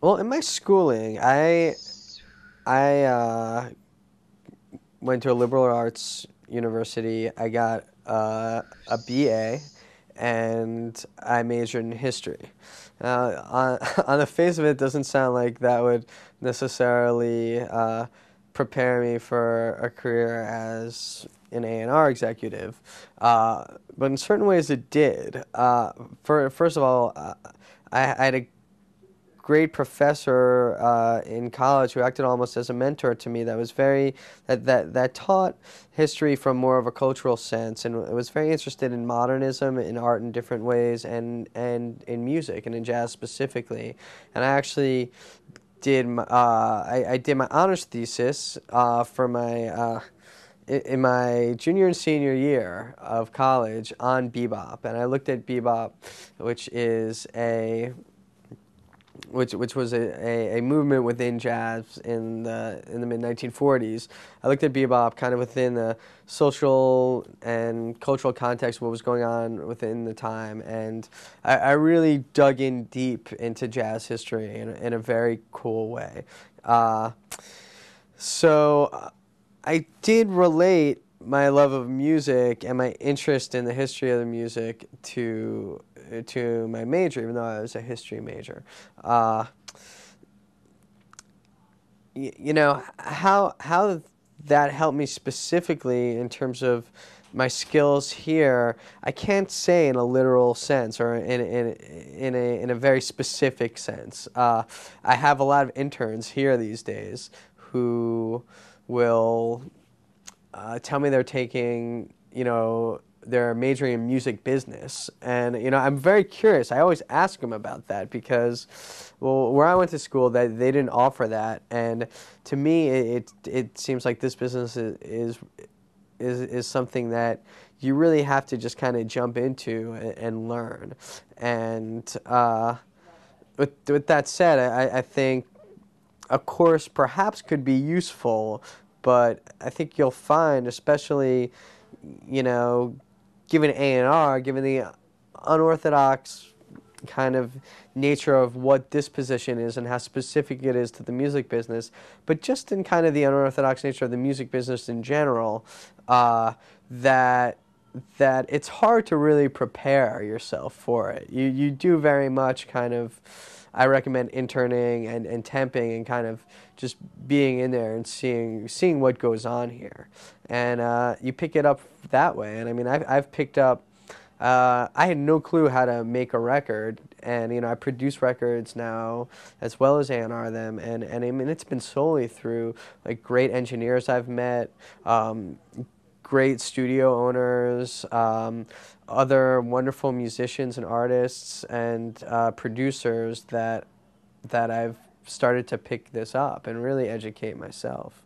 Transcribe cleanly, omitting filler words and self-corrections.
Well, in my schooling, I went to a liberal arts university. I got a BA, and I majored in history. On the face of it, doesn't sound like that would necessarily prepare me for a career as an A&R executive, but in certain ways it did. First of all, I had a great professor in college who acted almost as a mentor to me that was very that taught history from more of a cultural sense and was very interested in modernism, in art in different ways, and in music and in jazz specifically. And I actually did I did my honors thesis for my in my junior and senior year of college on bebop, and I looked at bebop, which is a which was a movement within jazz in the mid 1940s. I looked at bebop kind of within the social and cultural context of what was going on within the time, and I really dug in deep into jazz history in a very cool way. Uh, so I did relate my love of music and my interest in the history of the music to my major, even though I was a history major. Uh, you know how that helped me specifically in terms of my skills here. I can't say in a literal sense or in a very specific sense. I have a lot of interns here these days who will tell me they're taking, they're majoring in music business. And, I'm very curious. I always ask them about that because, well, where I went to school, that they didn't offer that. And to me, it seems like this business is something that you really have to just kind of jump into and learn. And with that said, I think a course perhaps could be useful, but I think you'll find, especially, given A&R, given the unorthodox kind of nature of what this position is and how specific it is to the music business, but just in kind of the unorthodox nature of the music business in general, that it's hard to really prepare yourself for it. You do very much kind of, I recommend interning and temping and kind of just being in there and seeing what goes on here, and you pick it up that way. And I mean, I've picked up. I had no clue how to make a record, and I produce records now as well as A&R them, and I mean it's been solely through like great engineers I've met, great studio owners, other wonderful musicians and artists and producers that I've started to pick this up and really educate myself.